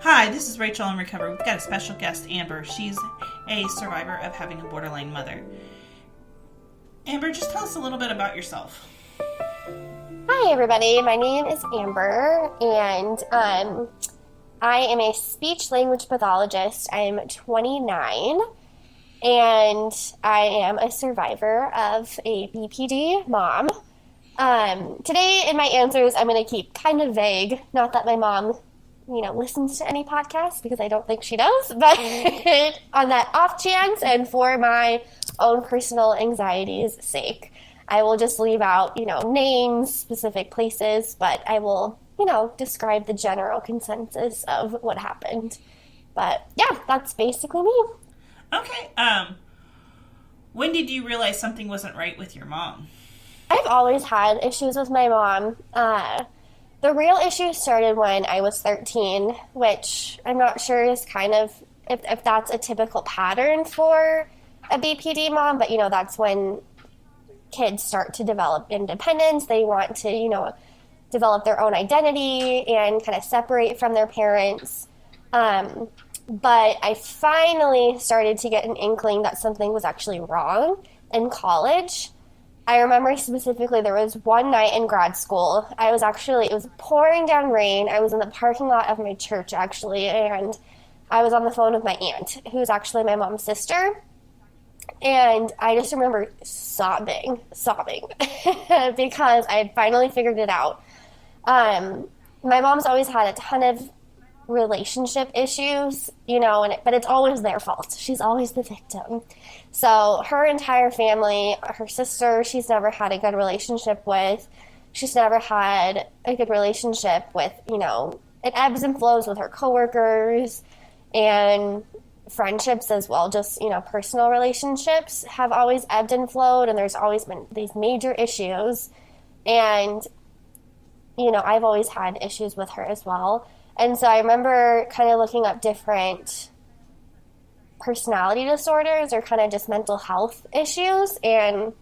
Hi, this is Rachel in Recovery. We've got a special guest, Amber. She's a survivor of having a borderline mother. Amber, just tell us a little bit about yourself. Hi, everybody. My name is Amber, and I am a speech-language pathologist. I'm 29, and I am a survivor of a BPD mom. Today, in my answers, I'm going to keep kind of vague. Not that my mom, listens to any podcast, because I don't think she does, but on that off chance and for my own personal anxiety's sake, I will just leave out, names, specific places, but I will, describe the general consensus of what happened. But yeah, that's basically me. Okay. When did you realize something wasn't right with your mom? I've always had issues with my mom. The real issue started when I was 13, which I'm not sure is kind of, if that's a typical pattern for a BPD mom, but, that's when kids start to develop independence. They want to, develop their own identity and kind of separate from their parents. But I finally started to get an inkling that something was actually wrong in college. I remember specifically there was one night in grad school. It was pouring down rain. I was in the parking lot of my church, actually, and I was on the phone with my aunt, who's actually my mom's sister. And I just remember sobbing, because I had finally figured it out. My mom's always had a ton of relationship issues, but it's always their fault. She's always the victim. So her entire family, her sister, she's never had a good relationship with. She's never had a good relationship with, it ebbs and flows with her coworkers and friendships as well. Just, personal relationships have always ebbed and flowed, and there's always been these major issues. And, I've always had issues with her as well. And so I remember kind of looking up different personality disorders or kind of just mental health issues, and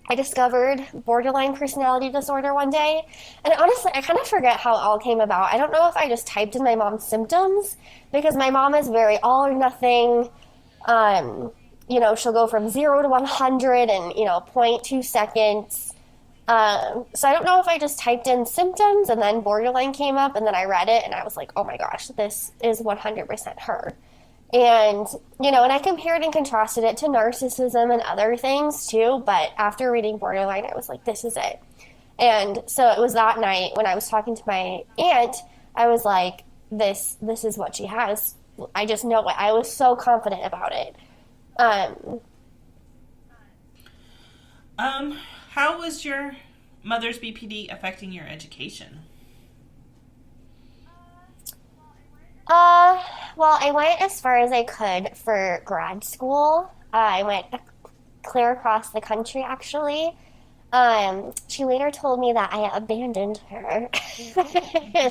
I discovered borderline personality disorder one day. And honestly, I kind of forget how it all came about. I don't know if I just typed in my mom's symptoms, because my mom is very all or nothing. She'll go from 0 to 100 in, 0.2 seconds. So I don't know if I just typed in symptoms and then borderline came up, and then I read it and I was like, oh my gosh, this is 100% her. And, and I compared and contrasted it to narcissism and other things too, but after reading borderline, I was like, this is it. And so it was that night when I was talking to my aunt, I was like, this is what she has. I just know it. I was so confident about it. How was your mother's BPD affecting your education? Well, I went as far as I could for grad school. I went clear across the country, actually. She later told me that I abandoned her.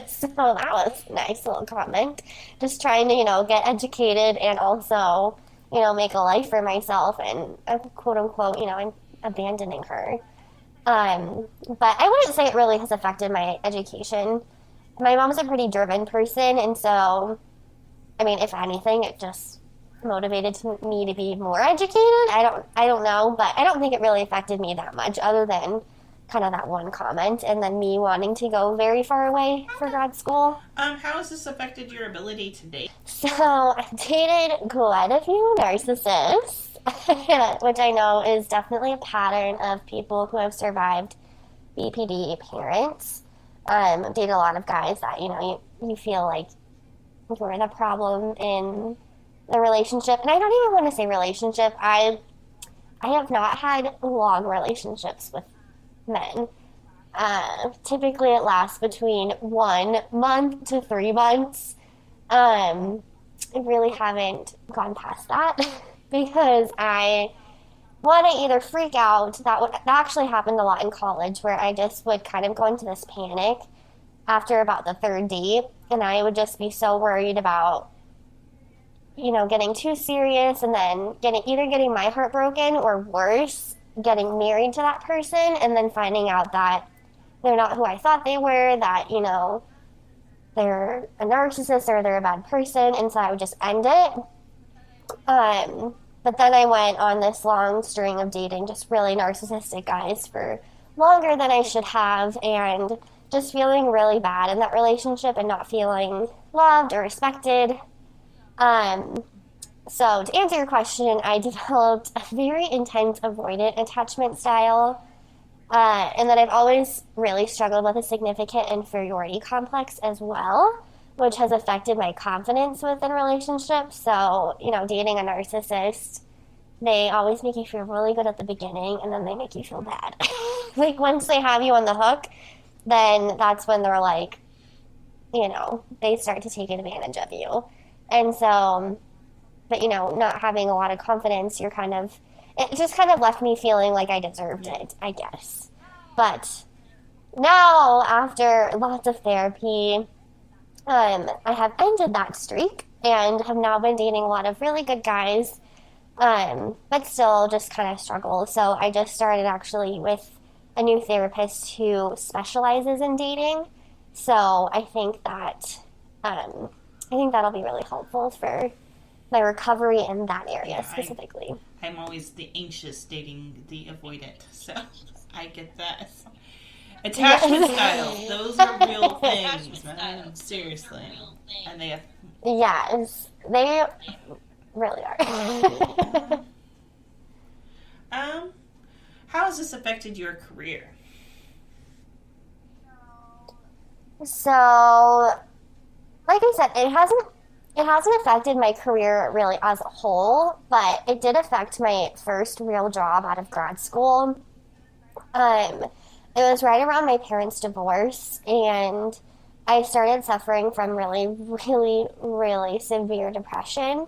So that was a nice little comment. Just trying to, get educated and also, make a life for myself, and quote unquote, I'm abandoning her. But I wouldn't say it really has affected my education. My mom's a pretty driven person, and so, if anything, it just motivated me to be more educated. I don't know, but I don't think it really affected me that much, other than kind of that one comment, and then me wanting to go very far away for grad school. How has this affected your ability to date? So, I've dated quite a few narcissists, which I know is definitely a pattern of people who have survived BPD parents. I've dated a lot of guys that, you feel like you're the problem in the relationship. And I don't even want to say relationship. I have not had long relationships with men. Typically it lasts between 1 month to 3 months. I really haven't gone past that because I either freak out. That actually happened a lot in college, where I just would kind of go into this panic after about the third date, and I would just be so worried about, getting too serious and then getting my heart broken, or worse, getting married to that person and then finding out that they're not who I thought they were, that, they're a narcissist or they're a bad person, and so I would just end it. But then I went on this long string of dating just really narcissistic guys for longer than I should have, and just feeling really bad in that relationship and not feeling loved or respected. Um, so to answer your question, I developed a very intense avoidant attachment style. And then I've always really struggled with a significant inferiority complex as well, which has affected my confidence within relationships. So, dating a narcissist, they always make you feel really good at the beginning and then they make you feel bad. Like once they have you on the hook, then that's when they're like, they start to take advantage of you. And so, but not having a lot of confidence, it just kind of left me feeling like I deserved it, I guess. But now, after lots of therapy, I have ended that streak and have now been dating a lot of really good guys, but still just kind of struggle. So I just started actually with a new therapist who specializes in dating. So I think that'll be really helpful for my recovery in that area specifically. I'm always the anxious dating the avoidant, so I get that. Attachment styles, those are real things, man. Seriously. And they have... Yes, they really are. How has this affected your career? So, like I said, it hasn't affected my career really as a whole, but it did affect my first real job out of grad school. It was right around my parents' divorce, and I started suffering from really, really, really severe depression.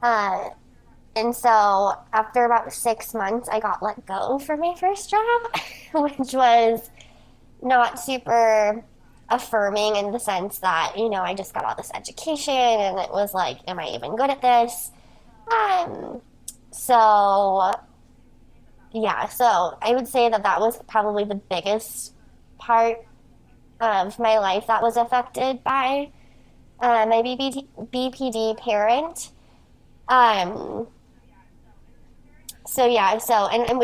And so after about 6 months, I got let go for my first job, which was not super affirming in the sense that, I just got all this education and it was like, am I even good at this? So yeah, so I would say that was probably the biggest part of my life that was affected by my BPD parent. And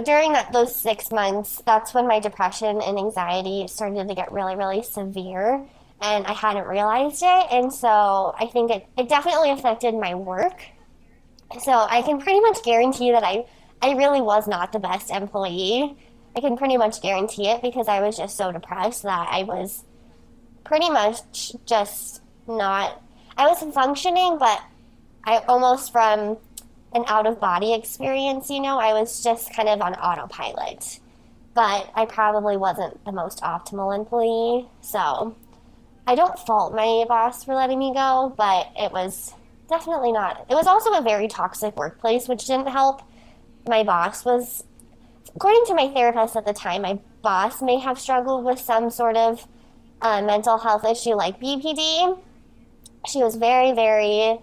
during those 6 months, that's when my depression and anxiety started to get really, really severe, and I hadn't realized it, and so I think it definitely affected my work. So I can pretty much guarantee that I really was not the best employee. I can pretty much guarantee it because I was just so depressed that I was pretty much just not... I was functioning, but I almost from an out-of-body experience, I was just kind of on autopilot. But I probably wasn't the most optimal employee, so I don't fault my boss for letting me go, but it was definitely not... It was also a very toxic workplace, which didn't help. My boss was, according to my therapist at the time, my boss may have struggled with some sort of mental health issue like BPD. She was very, very...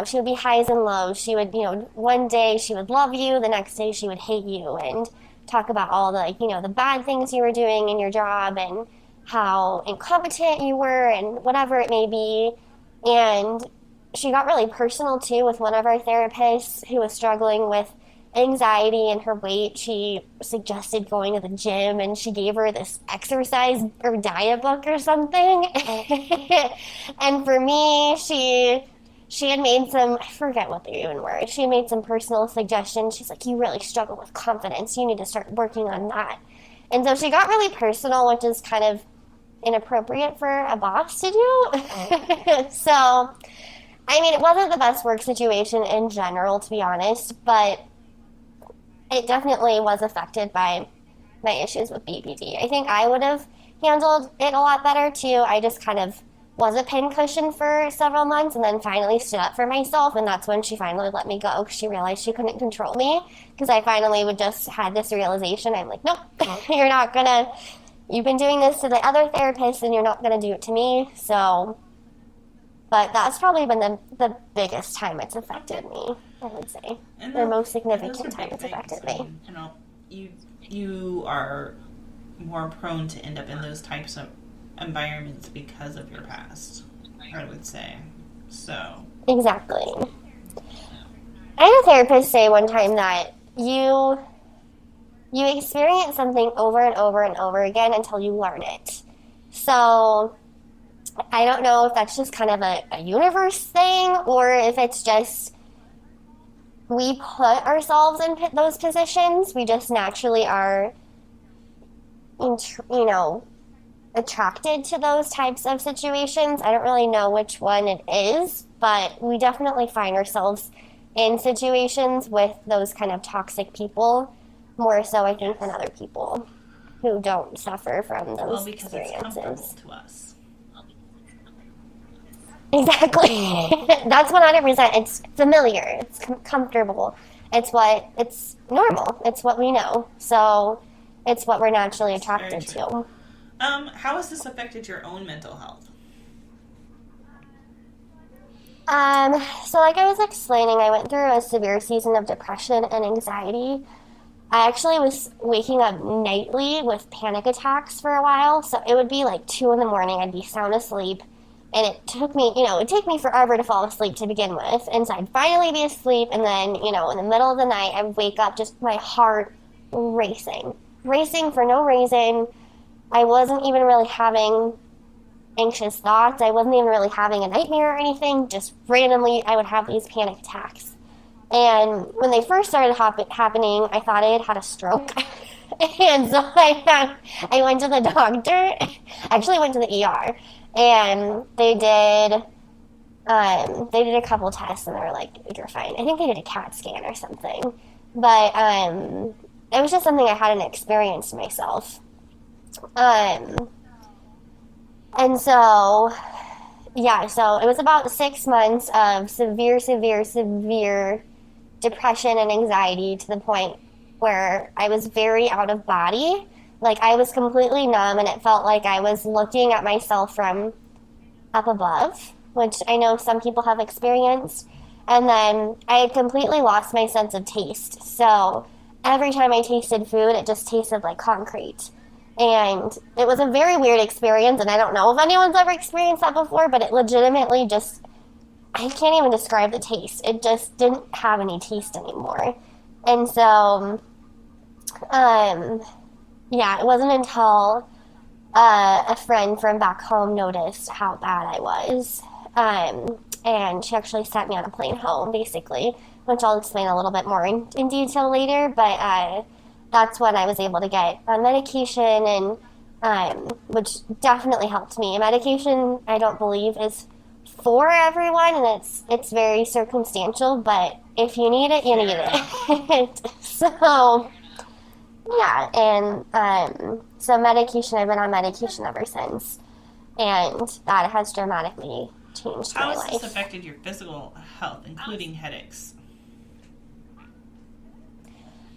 she would be highs and lows. She would, one day she would love you, the next day she would hate you and talk about all the, the bad things you were doing in your job and how incompetent you were and whatever it may be. And she got really personal, too, with one of our therapists who was struggling with anxiety and her weight. She suggested going to the gym, and she gave her this exercise or diet book or something. And for me, she had made some, I forget what they even were. She made some personal suggestions. She's like, you really struggle with confidence. You need to start working on that. And so she got really personal, which is kind of inappropriate for a boss to do. So, it wasn't the best work situation in general, to be honest, but it definitely was affected by my issues with BPD. I think I would have handled it a lot better, too. I just kind of was a pincushion for several months and then finally stood up for myself, and that's when she finally let me go because she realized she couldn't control me, because I finally had this realization. I'm like, nope, you've been doing this to the other therapist and you're not going to do it to me. So, but that's probably been the biggest time it's affected me, I would say. The most significant time it's affected me. You are more prone to end up in those types of environments because of your past, I would say. So. Exactly. I had a therapist say one time that you experience something over and over and over again until you learn it. So I don't know if that's just kind of a universe thing, or if it's just we put ourselves in those positions. We just naturally are, attracted to those types of situations. I don't really know which one it is, but we definitely find ourselves in situations with those kind of toxic people more so, I think, than other people who don't suffer from those because experiences. It's comfortable to us. Exactly. That's 100%. It's familiar. It's comfortable. It's normal. It's what we know. So it's what we're naturally attracted to. How has this affected your own mental health? So like I was explaining, I went through a severe season of depression and anxiety. I actually was waking up nightly with panic attacks for a while. So it would be like 2 in the morning. I'd be sound asleep. And it took me, it'd take me forever to fall asleep to begin with. And so I'd finally be asleep. And then, in the middle of the night, I'd wake up just my heart racing for no reason. I wasn't even really having anxious thoughts. I wasn't even really having a nightmare or anything. Just randomly, I would have these panic attacks. And when they first started happening, I thought I had had a stroke. And so I went to the doctor. Actually, went to the ER. And they did a couple tests, and they were like, "You're fine." I think they did a CAT scan or something. But it was just something I hadn't experienced myself. And so, yeah, so it was about 6 months of severe depression and anxiety to the point where I was very out of body. Like, I was completely numb, and it felt like I was looking at myself from up above, which I know some people have experienced. And then I had completely lost my sense of taste. So every time I tasted food, it just tasted like concrete. And it was a very weird experience, and I don't know if anyone's ever experienced that before, but it legitimately just, I can't even describe the taste. It just didn't have any taste anymore. And so, yeah, it wasn't until a friend from back home noticed how bad I was. And she actually sent me on a plane home, basically, which I'll explain a little bit more in detail later. But that's when I was able to get on medication, and which definitely helped me. Medication, I don't believe, is for everyone, and it's very circumstantial. But if you need it, you need it. So, yeah, and so medication, I've been on medication ever since, and that has dramatically changed my life. How has this affected your physical health, including headaches?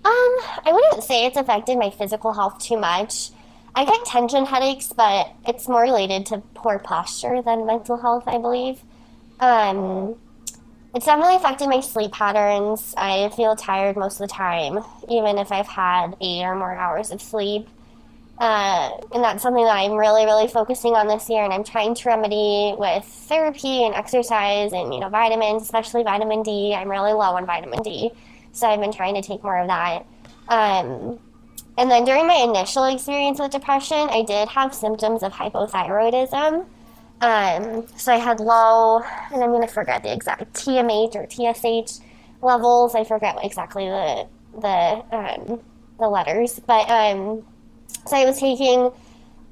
I wouldn't say it's affected my physical health too much. I get tension headaches, but it's more related to poor posture than mental health, I believe. It's definitely affected my sleep patterns. I feel tired most of the time, even if I've had 8 or more hours of sleep. And that's something that I'm really, really focusing on this year, and I'm trying to remedy with therapy and exercise and, vitamins, especially vitamin D. I'm really low on vitamin D, so I've been trying to take more of that. And then during my initial experience with depression, I did have symptoms of hypothyroidism. So I had low, and I'm going to forget the exact TMH or TSH levels. I forget exactly the letters, but so I was taking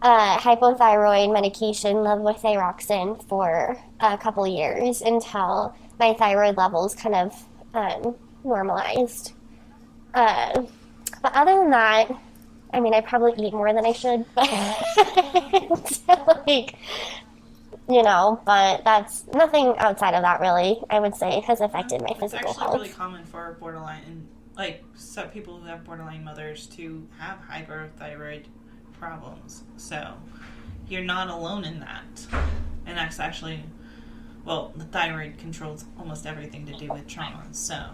hypothyroid medication, levothyroxine, for a couple years until my thyroid levels kind of normalized. But other than that, I mean, I probably eat more than I should, but but that's nothing outside of that really, I would say, has affected my physical health. It's actually really common for borderline, and some people who have borderline mothers to have hyperthyroid problems. So you're not alone in that. And that's actually, the thyroid controls almost everything to do with trauma, so.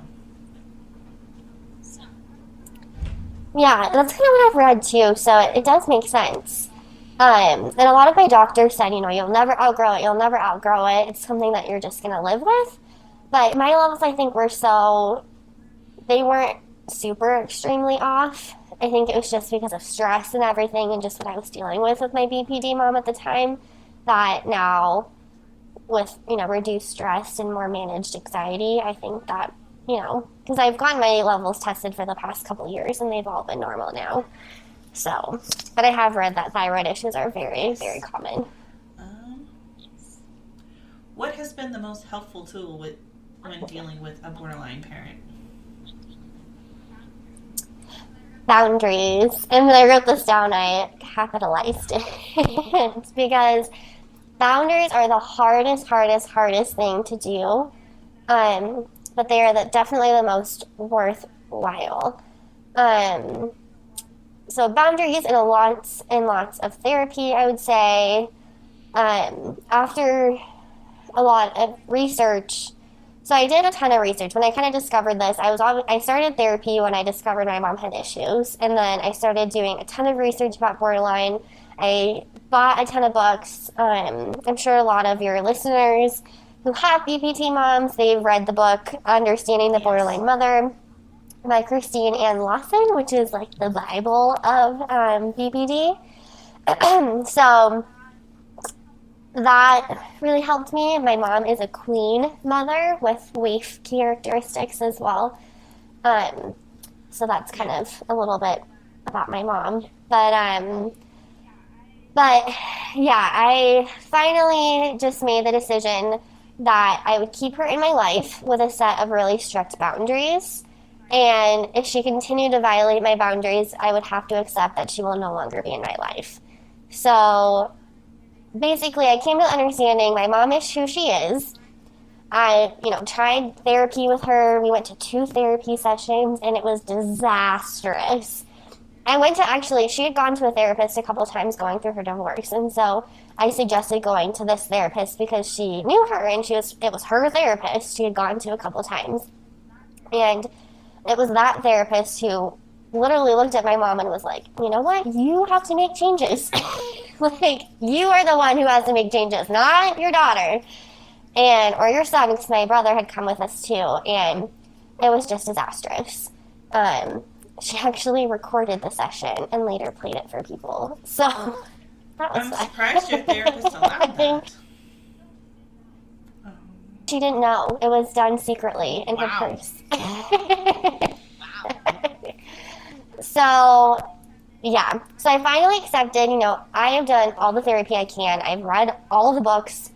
Yeah, that's kind of what I've read too, so it does make sense. And a lot of my doctors said, you'll never outgrow it, you'll never outgrow it. It's something that you're just going to live with. But my levels, I think, they weren't super extremely off. I think it was just because of stress and everything and just what I was dealing with my BPD mom at the time, that now with, reduced stress and more managed anxiety, I think that, because I've gotten my levels tested for the past couple years and they've all been normal now. So, but I have read that thyroid issues are very, very common. Um, what has been the most helpful tool when dealing with a borderline parent? Boundaries. And when I wrote this down, I capitalized it because boundaries are the hardest thing to do. But they are definitely the most worthwhile. So boundaries and lots and lots of therapy, I would say. After a lot of research, so I did a ton of research. When I kind of discovered this, I started therapy when I discovered my mom had issues, and then I started doing a ton of research about borderline. I bought a ton of books. I'm sure a lot of your listeners who have BPT moms, they've read the book Understanding the Borderline Mother by Christine Ann Lawson, which is like the Bible of BPD. So that really helped me. My mom is a queen mother with waif characteristics as well. So that's kind of a little bit about my mom. But yeah, I finally just made the decision that I would keep her in my life with a set of really strict boundaries. And if she continued to violate my boundaries, I would have to accept that she will no longer be in my life. So basically, I came to the understanding my mom is who she is. I, tried therapy with her. We went to 2 therapy sessions, and it was disastrous. She had gone to a therapist a couple times going through her divorce, and so I suggested going to this therapist because she knew her, and it was her therapist she had gone to a couple times. And it was that therapist who literally looked at my mom and was like, you know what? You have to make changes. Like, you are the one who has to make changes, not your daughter. Or your son, because my brother had come with us too, and it was just disastrous. She actually recorded the session and later played it for people. So, that was I'm fun. surprised your therapist allowed that. She didn't know. It was done secretly in her purse. So, yeah. So I finally accepted, I have done all the therapy I can. I've read all the books.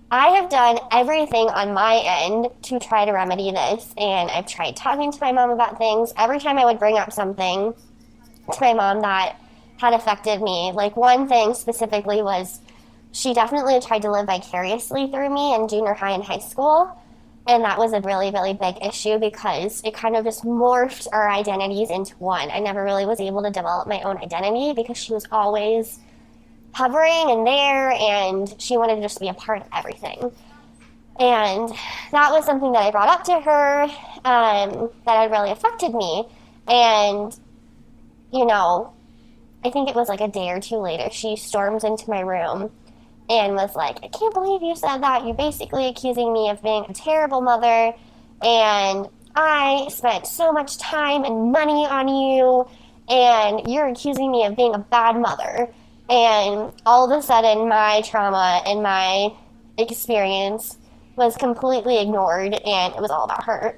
I have done everything on my end to try to remedy this. And I've tried talking to my mom about things. Every time I would bring up something to my mom that had affected me, like one thing specifically was she definitely tried to live vicariously through me in junior high and high school. And that was a really, really big issue because it kind of just morphed our identities into one. I never really was able to develop my own identity because she was always hovering and there, and she wanted to just be a part of everything. And that was something that I brought up to her that had really affected me. And, I think it was like a day or 2 later, she stormed into my room and was like, I can't believe you said that. You're basically accusing me of being a terrible mother, and I spent so much time and money on you, and you're accusing me of being a bad mother. And all of a sudden, my trauma and my experience was completely ignored, and it was all about her.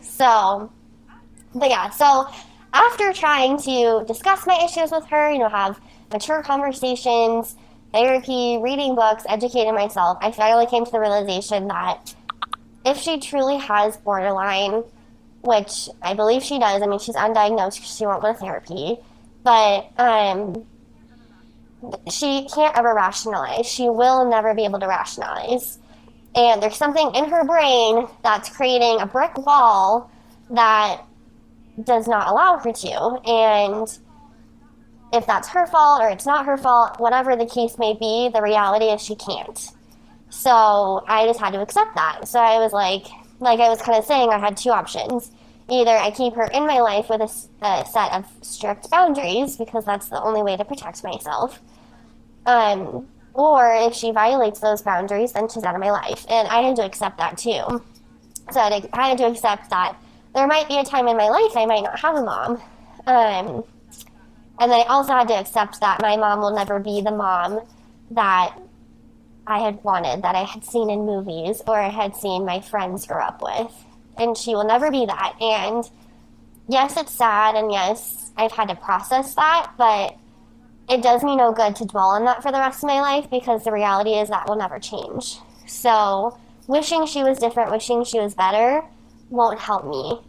So after trying to discuss my issues with her, have mature conversations, therapy, reading books, educating myself, I finally came to the realization that if she truly has borderline, which I believe she does, she's undiagnosed because she won't go to therapy, but she can't ever rationalize. She will never be able to rationalize. And there's something in her brain that's creating a brick wall that does not allow her to. And if that's her fault or it's not her fault, whatever the case may be, the reality is she can't. So I just had to accept that. So I was like I was kind of saying, I had 2 options. either I keep her in my life with a set of strict boundaries because that's the only way to protect myself. Or if she violates those boundaries, then she's out of my life. And I had to accept that too. So I had to accept that there might be a time in my life I might not have a mom. And then I also had to accept that my mom will never be the mom that I had wanted, that I had seen in movies or I had seen my friends grow up with. And she will never be that. And yes, it's sad, and yes, I've had to process that, but it does me no good to dwell on that for the rest of my life because the reality is that will never change. So wishing she was different, wishing she was better won't help me,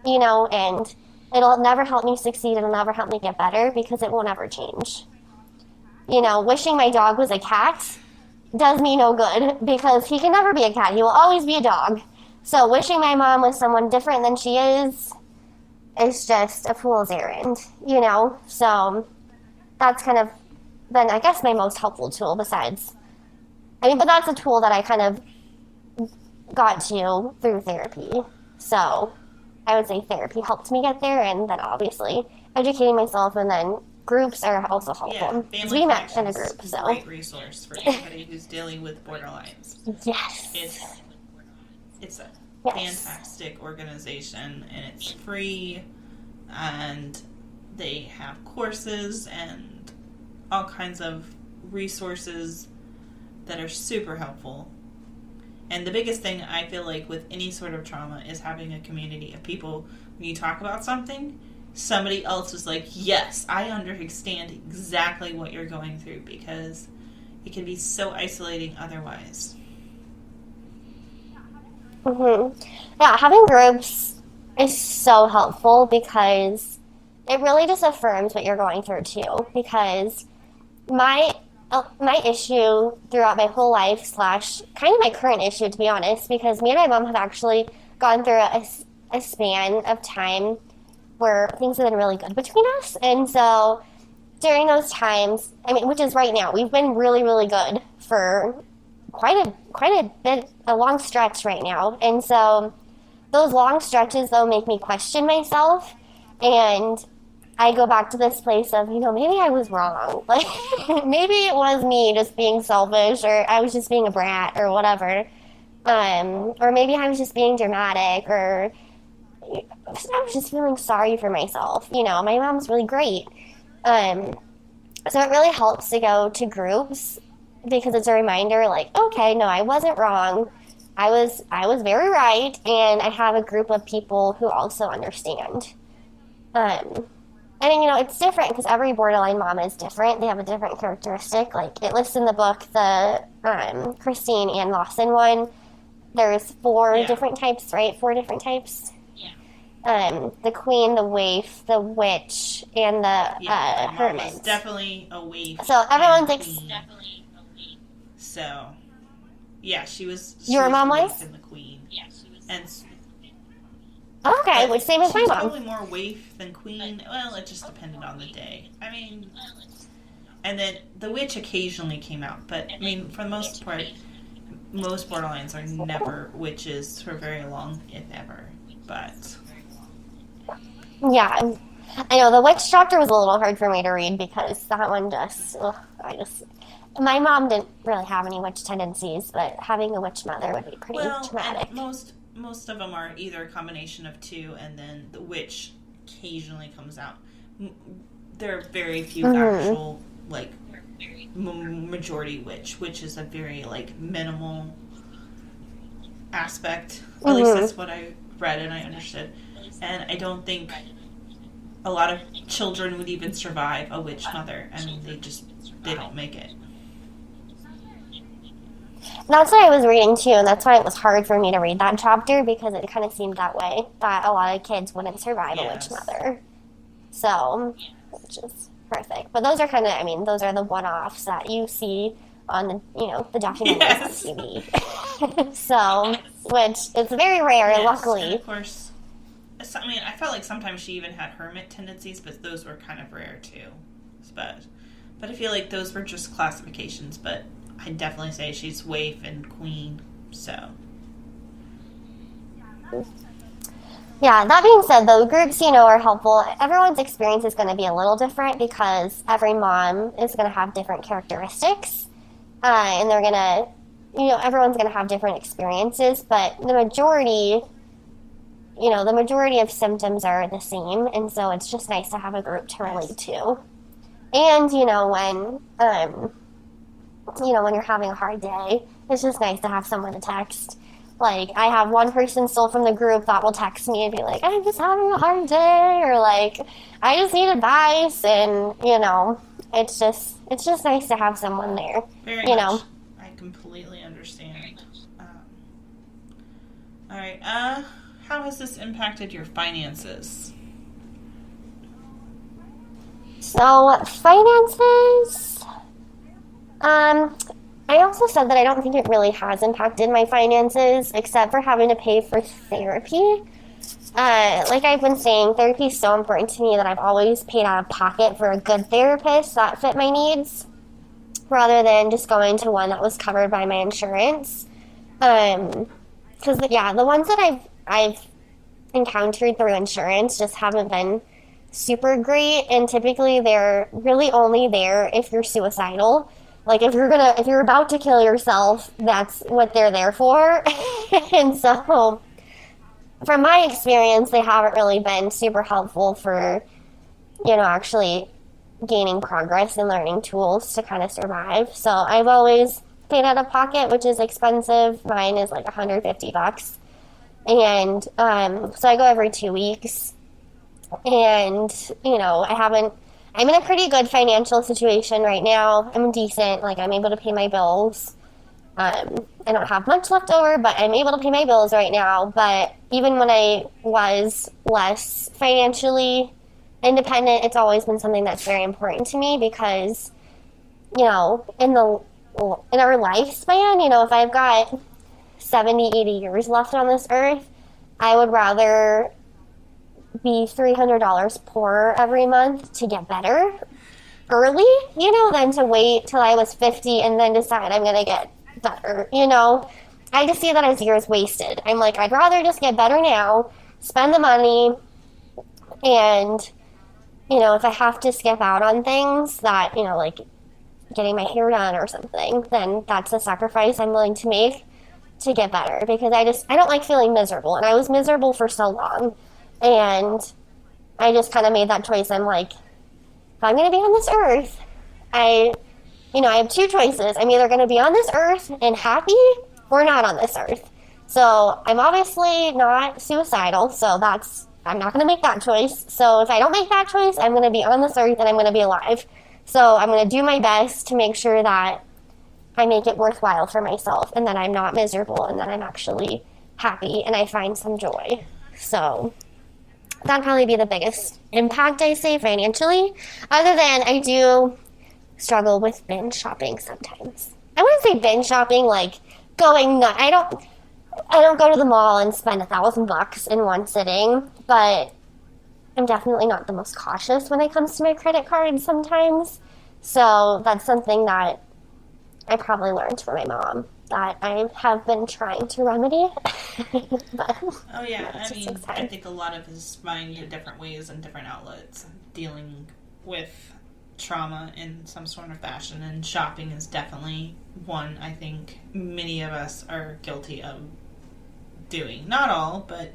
and it'll never help me succeed. It'll never help me get better because it will never change. Wishing my dog was a cat does me no good because he can never be a cat. He will always be a dog. So wishing my mom was someone different than she is just a fool's errand, So that's kind of been, I guess, my most helpful tool besides, but that's a tool that I kind of got to through therapy. So I would say therapy helped me get there, and then obviously educating myself, and then groups are also helpful. Yeah, we met in a group, is so a great resource for anybody who's dealing with borderlines. Yes. It's a fantastic organization, and it's free, and they have courses and all kinds of resources that are super helpful. And the biggest thing I feel like with any sort of trauma is having a community of people. When you talk about something, somebody else is like, yes, I understand exactly what you're going through, because it can be so isolating otherwise. Yeah, having groups is so helpful because it really just affirms what you're going through too. Because my issue throughout my whole life / kind of my current issue, to be honest, because me and my mom have actually gone through a span of time where things have been really good between us. And so during those times, which is right now, we've been really, really good for quite a bit, a long stretch right now. And so those long stretches, though, make me question myself. And I go back to this place of, maybe I was wrong. Like, maybe it was me just being selfish, or I was just being a brat, or whatever. Or maybe I was just being dramatic, or I was just feeling sorry for myself. My mom's really great. So it really helps to go to groups because it's a reminder, like, okay, no, I wasn't wrong. I was very right, and I have a group of people who also understand. And it's different because every borderline mom is different. They have a different characteristic. Like, it lists in the book, the Christine Ann Lawson one. There's 4 different types, right? 4 different types. Yeah. The queen, the waif, the witch, and the hermit. Definitely a waif. So everyone thinks. So, yeah, she was. Your mom was? And the queen. Yeah, she was. And. Okay, which same as my mom. Probably more waif than queen. Well, it just depended on the day. And then the witch occasionally came out, but for the most part, most borderlines are never witches for very long, if ever. But yeah, I know the witch chapter was a little hard for me to read because that one my mom didn't really have any witch tendencies, but having a witch mother would be pretty traumatic. And most of them are either a combination of 2, and then the witch occasionally comes out. There are very few actual, majority witch, which is a very, minimal aspect. At least that's what I read and I understood. And I don't think a lot of children would even survive a witch mother. They don't make it. That's what I was reading too, and that's why it was hard for me to read that chapter because it kind of seemed that way, that a lot of kids wouldn't survive a witch mother. So, which is perfect. But those are kind of, those are the one-offs that you see on the documentaries on TV. So, which is very rare, luckily. And of course, I felt like sometimes she even had hermit tendencies, but those were kind of rare too. But I feel like those were just classifications, but I'd definitely say she's waif and queen, so. Yeah, that being said, though, groups, are helpful. Everyone's experience is going to be a little different because every mom is going to have different characteristics. And they're going to, everyone's going to have different experiences, but the majority of symptoms are the same. And so it's just nice to have a group to relate to. And, when you're having a hard day, it's just nice to have someone to text. Like, I have one person still from the group that will text me and be like, I'm just having a hard day, or like, I just need advice, and, it's just nice to have someone there. Very much. I completely understand. All right. How has this impacted your finances? So, finances, I also said that I don't think it really has impacted my finances, except for having to pay for therapy. Like I've been saying, therapy is so important to me that I've always paid out of pocket for a good therapist that fit my needs, rather than just going to one that was covered by my insurance. Because the ones that I've encountered through insurance just haven't been super great, and typically they're really only there if you're suicidal. Like, if you're about to kill yourself, that's what they're there for. And so, from my experience, they haven't really been super helpful for, actually gaining progress and learning tools to kind of survive. So, I've always paid out of pocket, which is expensive. Mine is like $150. And so I go every 2 weeks. And, I'm in a pretty good financial situation right now. I'm decent. Like, I'm able to pay my bills. I don't have much left over, but I'm able to pay my bills right now. But even when I was less financially independent, it's always been something that's very important to me because, in our lifespan, if I've got 70, 80 years left on this earth, I would rather be $300 poorer every month to get better early, than to wait till I was 50 and then decide I'm going to get better, I just see that as years wasted. I'm like, I'd rather just get better now, spend the money, and, if I have to skip out on things that, like getting my hair done or something, then that's a sacrifice I'm willing to make to get better, because I don't like feeling miserable, and I was miserable for so long. And I just kind of made that choice. I'm like, if I'm going to be on this earth, I have two choices. I'm either going to be on this earth and happy or not on this earth. So I'm obviously not suicidal, so I'm not going to make that choice. So if I don't make that choice, I'm going to be on this earth and I'm going to be alive. So I'm going to do my best to make sure that I make it worthwhile for myself, and that I'm not miserable, and that I'm actually happy and I find some joy. So that'd probably be the biggest impact, I say, financially. Other than I do struggle with binge shopping sometimes. I wouldn't say binge shopping like going nuts. I don't go to the mall and spend $1,000 in one sitting, but I'm definitely not the most cautious when it comes to my credit cards sometimes. So that's something that I probably learned from my mom that I have been trying to remedy. But oh yeah, I think a lot of us find different ways and different outlets dealing with trauma in some sort of fashion, and shopping is definitely one I think many of us are guilty of doing. Not all, but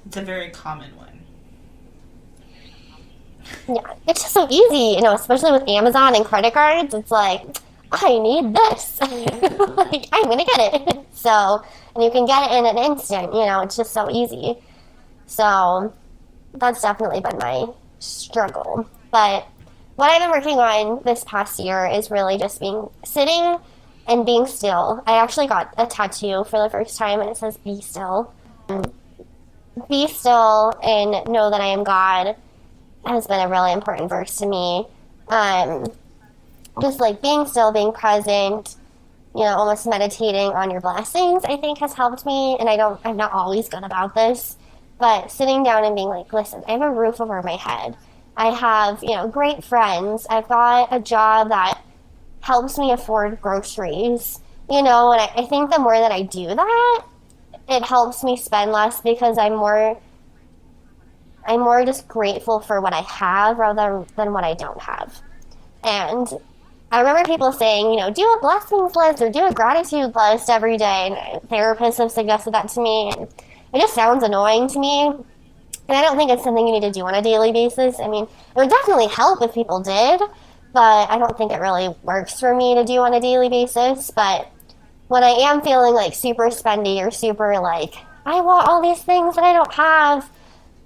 it's a very common one. Yeah, it's just so easy, especially with Amazon and credit cards. It's like, I need this. Like, I'm going to get it. So, and you can get it in an instant, it's just so easy. So, that's definitely been my struggle. But what I've been working on this past year is really just sitting and being still. I actually got a tattoo for the first time, and it says, "Be still." Be still and know that I am God has been a really important verse to me. Just like being still, being present, almost meditating on your blessings, I think has helped me. And I'm not always good about this, but sitting down and being like, listen, I have a roof over my head. I have, great friends. I've got a job that helps me afford groceries, and I think the more that I do that, it helps me spend less because I'm more I'm more just grateful for what I have rather than what I don't have. And I remember people saying, do a blessings list or do a gratitude list every day. And therapists have suggested that to me. And it just sounds annoying to me. And I don't think it's something you need to do on a daily basis. I mean, it would definitely help if people did, but I don't think it really works for me to do on a daily basis. But when I am feeling like super spendy or super like, I want all these things that I don't have,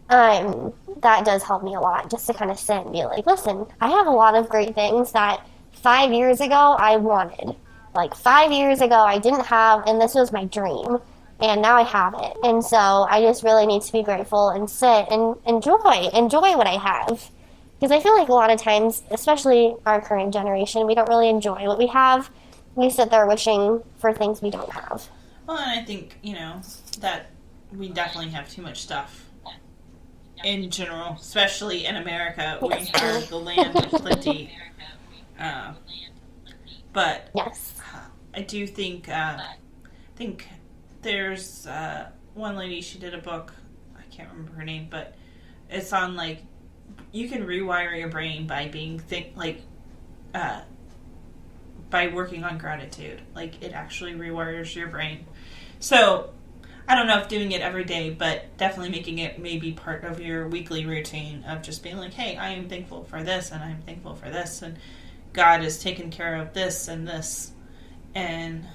that does help me a lot, just to kind of sit and be like, listen, I have a lot of great things that 5 years ago I wanted. Like 5 years ago I didn't have, and this was my dream, and now I have it. And so I just really need to be grateful and sit and enjoy what I have. Because I feel like a lot of times, especially our current generation, we don't really enjoy what we have. We sit there wishing for things we don't have. Well, and I think, that we definitely have too much stuff in general, especially in America, where we have the land of plenty. But yes, I do think there's one lady, she did a book, I can't remember her name, but it's on like you can rewire your brain by being by working on gratitude. Like it actually rewires your brain. So I don't know if doing it every day, but definitely making it maybe part of your weekly routine of just being like, hey, I am thankful for this, and I'm thankful for this, and God has taken care of this and this. And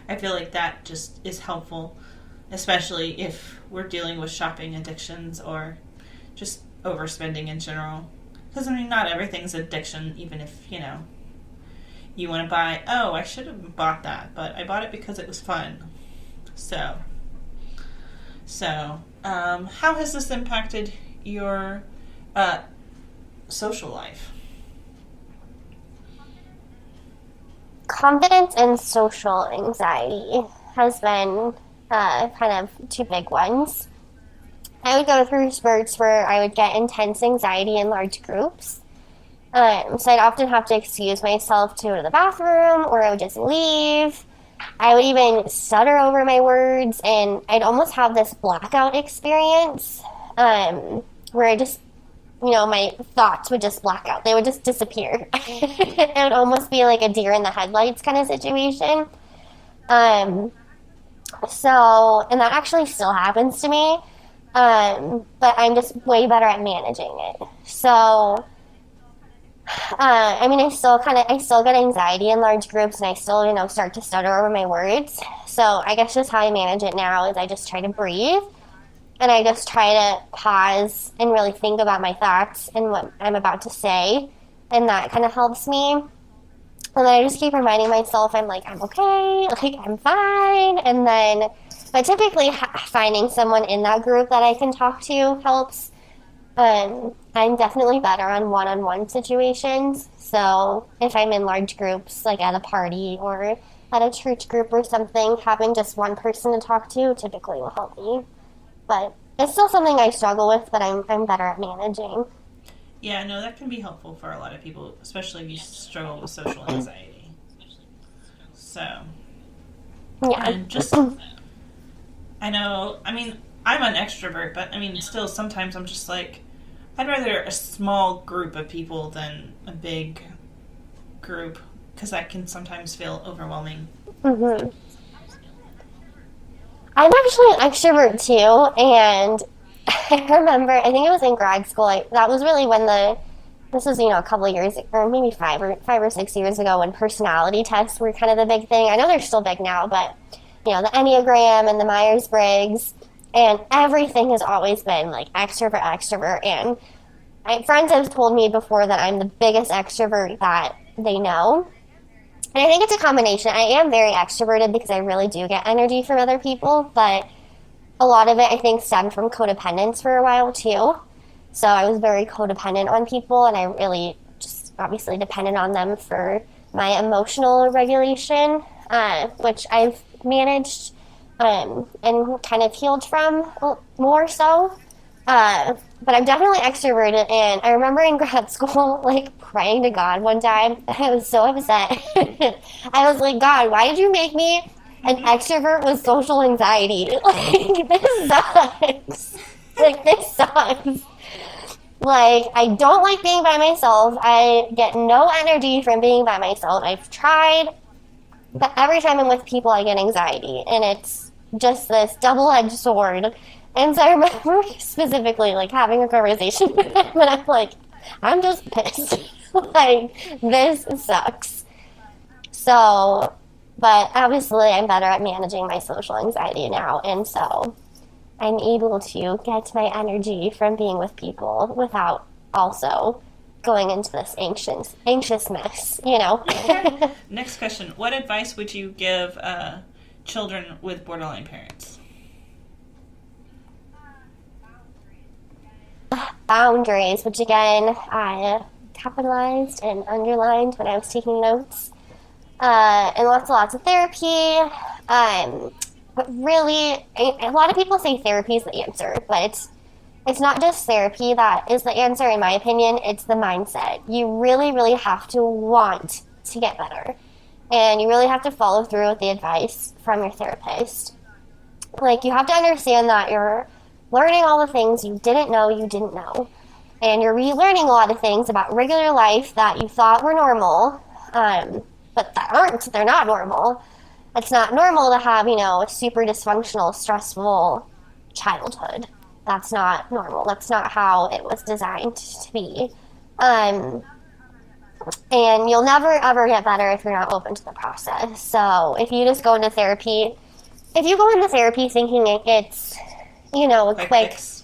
I feel like that just is helpful, especially if we're dealing with shopping addictions or just overspending in general. Because, I mean, not everything's addiction, even if, you want to buy, oh, I should have bought that, but I bought it because it was fun. So, how has this impacted your social life? Confidence and social anxiety has been kind of two big ones. I would go through spurts where I would get intense anxiety in large groups. So I'd often have to excuse myself to go to the bathroom, or I would just leave. I would even stutter over my words, and I'd almost have this blackout experience where I just, my thoughts would just black out. They would just disappear. It would almost be like a deer in the headlights kind of situation. And that actually still happens to me, but I'm just way better at managing it. So, I still get anxiety in large groups, and I still, start to stutter over my words. So I guess just how I manage it now is I just try to breathe, and I just try to pause and really think about my thoughts and what I'm about to say, and that kind of helps me. And then I just keep reminding myself, I'm okay, I'm fine. And then, but typically finding someone in that group that I can talk to helps. I'm definitely better on one-on-one situations. So if I'm in large groups, like at a party or at a church group or something, having just one person to talk to typically will help me. But it's still something I struggle with, but I'm better at managing. Yeah, no, that can be helpful for a lot of people, especially if you struggle with social anxiety. So, yeah. And just, I know, I mean, I'm an extrovert, but I mean, still sometimes I'm just like, I'd rather a small group of people than a big group, because that can sometimes feel overwhelming. Mm-hmm. I'm actually an extrovert too, and I remember, I think it was in grad school, that was really when this was, a couple of years, or maybe 5 or 6 years ago, when personality tests were kind of the big thing. I know they're still big now, but, the Enneagram and the Myers-Briggs, and everything has always been, extrovert, and my friends have told me before that I'm the biggest extrovert that they know. And I think it's a combination. I am very extroverted because I really do get energy from other people, but a lot of it, I think, stemmed from codependence for a while, too. So I was very codependent on people, and I really just obviously depended on them for my emotional regulation, which I've managed and kind of healed from more so. But I'm definitely extroverted, and I remember in grad school, praying to God one time. I was so upset. I was like, God, why did you make me an extrovert with social anxiety? This sucks. Like, this sucks. Like, I don't like being by myself. I get no energy from being by myself. I've tried, but every time I'm with people, I get anxiety. And it's just this double-edged sword. And so I remember specifically, like, having a conversation with him, and I'm like, I'm just pissed. Like, this sucks. So, but obviously I'm better at managing my social anxiety now. And so I'm able to get my energy from being with people without also going into this anxiousness, you know? Next question. What advice would you give children with borderline parents? Boundaries, which again, I capitalized and underlined when I was taking notes. And lots of therapy. But really, a lot of people say therapy is the answer, but it's not just therapy that is the answer, in my opinion. It's the mindset. You really, really have to want to get better. And you really have to follow through with the advice from your therapist. Like, you have to understand that you're learning all the things you didn't know you didn't know. And you're relearning a lot of things about regular life that you thought were normal, but that aren't. They're not normal. It's not normal to have, a super dysfunctional, stressful childhood. That's not normal. That's not how it was designed to be. And you'll never, ever get better if you're not open to the process. So if you just go into therapy, if you go into therapy thinking it's, a quick Fix.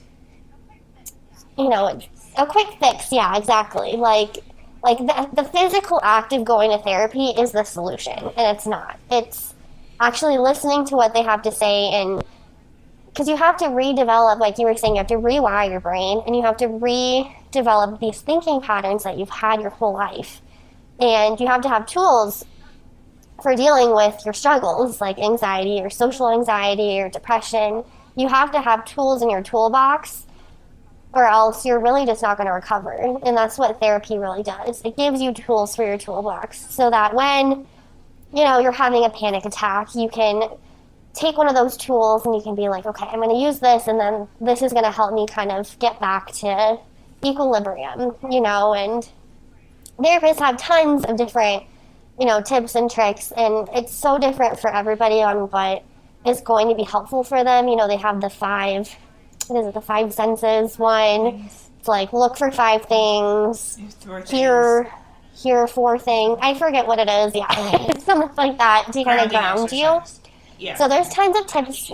A quick fix, yeah, exactly. Like the physical act of going to therapy is the solution, and it's not. It's actually listening to what they have to say, and because you have to redevelop, like you were saying, you have to rewire your brain, and you have to redevelop these thinking patterns that you've had your whole life. And you have to have tools for dealing with your struggles, like anxiety or social anxiety or depression. You have to have tools in your toolbox, or else you're really just not going to recover. And that's what therapy really does. It gives you tools for your toolbox so that when, you're having a panic attack, you can take one of those tools and you can be like, okay, I'm going to use this, and then this is going to help me kind of get back to equilibrium, and therapists have tons of different, tips and tricks, and it's so different for everybody on what is going to be helpful for them. They have the five senses one. It's like, look for 5 things, hear 4 things. I forget what it is, yeah. Something like that to kind of ground you. Yeah. So there's tons of tips,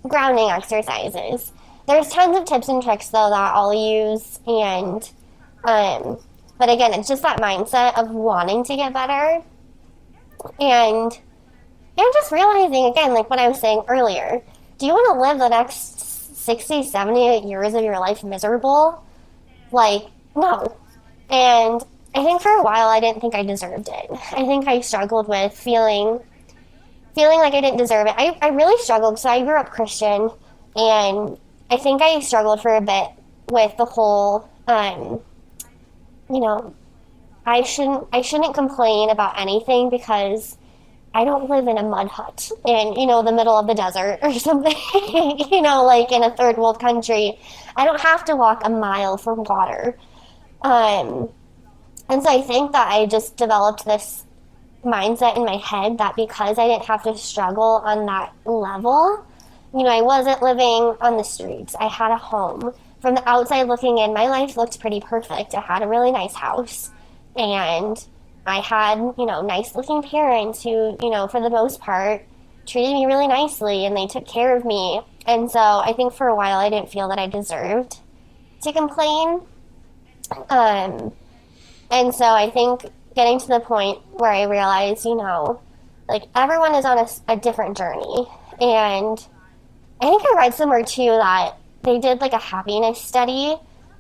grounding exercises. There's tons of tips and tricks, though, that I'll use, and, but again, it's just that mindset of wanting to get better, and just realizing, again, like what I was saying earlier, do you want to live the next 60, 70 years of your life miserable? Like, no. And I think for a while I didn't think I deserved it. I think I struggled with feeling like I didn't deserve it. I really struggled. So I grew up Christian, and I think I struggled for a bit with the whole, I shouldn't complain about anything because I don't live in a mud hut in, the middle of the desert or something, like in a third world country. I don't have to walk a mile for water. And so I think that I just developed this mindset in my head that because I didn't have to struggle on that level, I wasn't living on the streets. I had a home. From the outside looking in, my life looked pretty perfect. I had a really nice house, and I had, nice looking parents who, for the most part, treated me really nicely, and they took care of me. And so I think for a while I didn't feel that I deserved to complain. And so I think getting to the point where I realized, like everyone is on a different journey. And I think I read somewhere too that they did like a happiness study,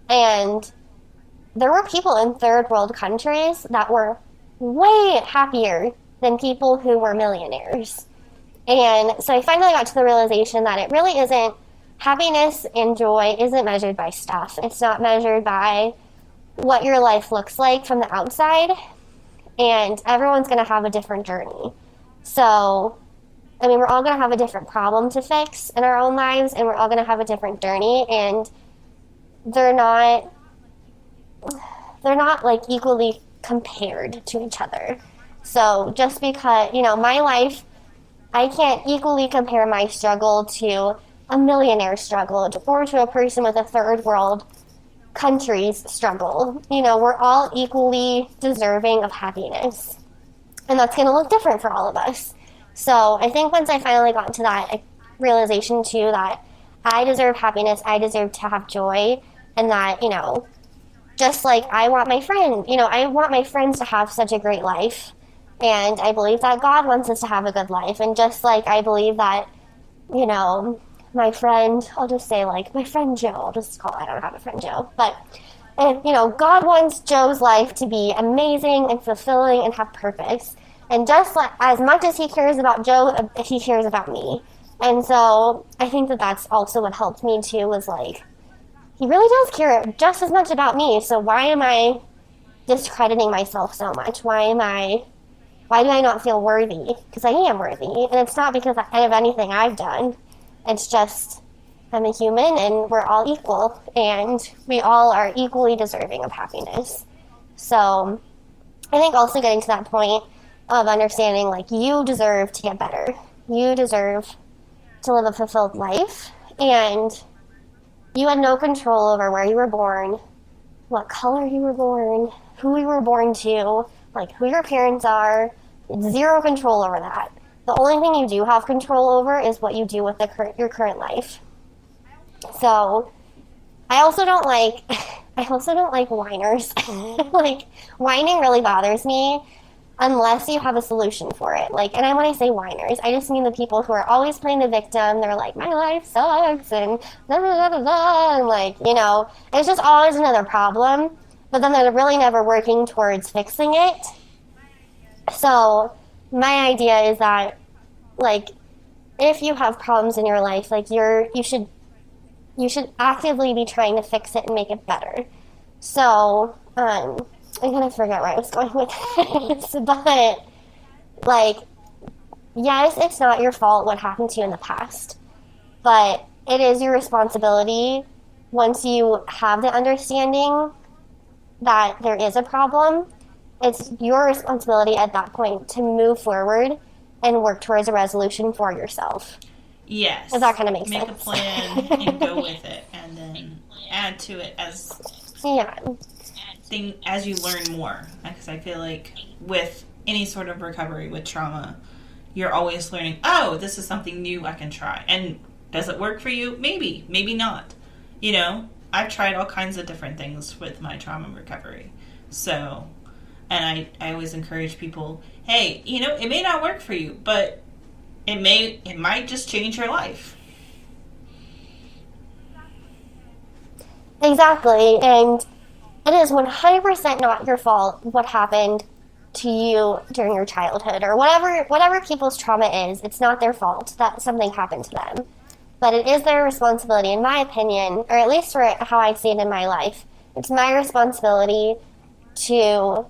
and there were people in third world countries that were way happier than people who were millionaires. And so I finally got to the realization that it really isn't, happiness and joy isn't measured by stuff. It's not measured by what your life looks like from the outside, and everyone's going to have a different journey. So I mean, we're all going to have a different problem to fix in our own lives, and we're all going to have a different journey, and they're not like equally compared to each other. So just because, my life, I can't equally compare my struggle to a millionaire's struggle or to a person with a third world country's struggle. We're all equally deserving of happiness. And that's going to look different for all of us. So I think once I finally got to that realization too, that I deserve happiness, I deserve to have joy, and that, just like I want my friends to have such a great life. And I believe that God wants us to have a good life. And just like I believe that, my friend, I'll just say like my friend Joe, I don't have a friend Joe, but, and, God wants Joe's life to be amazing and fulfilling and have purpose. And just like, as much as he cares about Joe, he cares about me. And so I think that that's also what helped me too, was like, he really does care just as much about me. So why am I discrediting myself so much? Why do I not feel worthy? Because I am worthy. And it's not because of anything I've done. It's just, I'm a human and we're all equal. And we all are equally deserving of happiness. So I think also getting to that point of understanding, like, you deserve to get better. You deserve to live a fulfilled life. And you had no control over where you were born, what color you were born, who you were born to, like who your parents are. Zero control over that. The only thing you do have control over is what you do with your current life. So I also don't like whiners. Like, whining really bothers me unless you have a solution for it. Like, and when I say whiners, I just mean the people who are always playing the victim. They're like, my life sucks, and da da da da da, and like, it's just always another problem. But then they're really never working towards fixing it. So my idea is that, like, if you have problems in your life, like, you should actively be trying to fix it and make it better. So I'm gonna forget where I was going with this, but, like, yes, it's not your fault what happened to you in the past, but it is your responsibility, once you have the understanding that there is a problem, it's your responsibility at that point to move forward and work towards a resolution for yourself. Yes. If that kind of makes sense. Make a plan and go with it, and then add to it as you learn more. Because I feel like with any sort of recovery with trauma, you're always learning, oh, this is something new I can try. And does it work for you? Maybe. Maybe not. I've tried all kinds of different things with my trauma recovery. So, and I always encourage people, hey, it may not work for you, but it might just change your life. Exactly. And it is 100% not your fault what happened to you during your childhood, or whatever people's trauma is. It's not their fault that something happened to them. But it is their responsibility, in my opinion, or at least for how I see it in my life. It's my responsibility to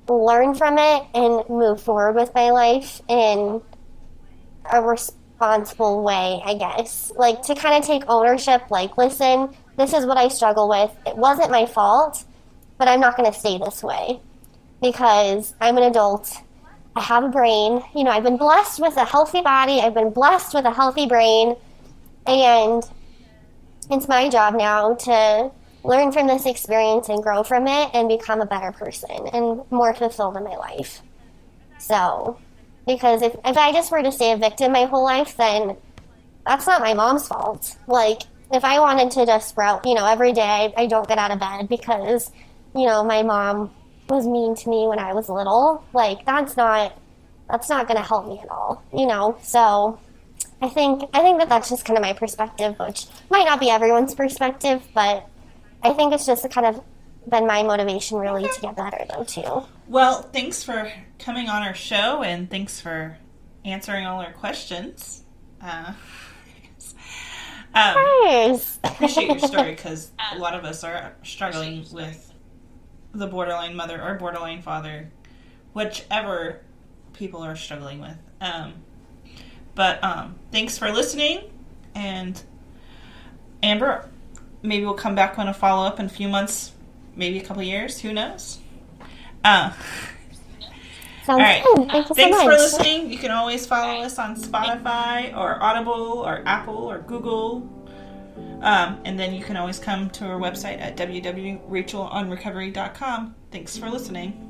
learn from it and move forward with my life in a responsible way, I guess. Like, to kind of take ownership, like, listen, this is what I struggle with. It wasn't my fault, but I'm not going to stay this way because I'm an adult. I have a brain. I've been blessed with a healthy body. I've been blessed with a healthy brain. And it's my job now to learn from this experience and grow from it and become a better person and more fulfilled in my life. So, because if I just were to stay a victim my whole life, then that's not my mom's fault. Like, if I wanted to just sprout, every day I don't get out of bed because, my mom was mean to me when I was little, like, that's not going to help me at all, So I think that that's just kind of my perspective, which might not be everyone's perspective, but I think it's just kind of been my motivation really to get better, though, too. Well, thanks for coming on our show, and thanks for answering all our questions. Appreciate your story, because a lot of us are struggling with the borderline mother or borderline father, whichever people are struggling with. But thanks for listening. And Amber, maybe we'll come back on a follow-up in a few months, maybe a couple years. Who knows? Sounds all right. good. Thank you so Thanks much. for listening. You can always follow us on Spotify or Audible or Apple or Google. And then you can always come to our website at www.rachelonrecovery.com. Thanks for listening.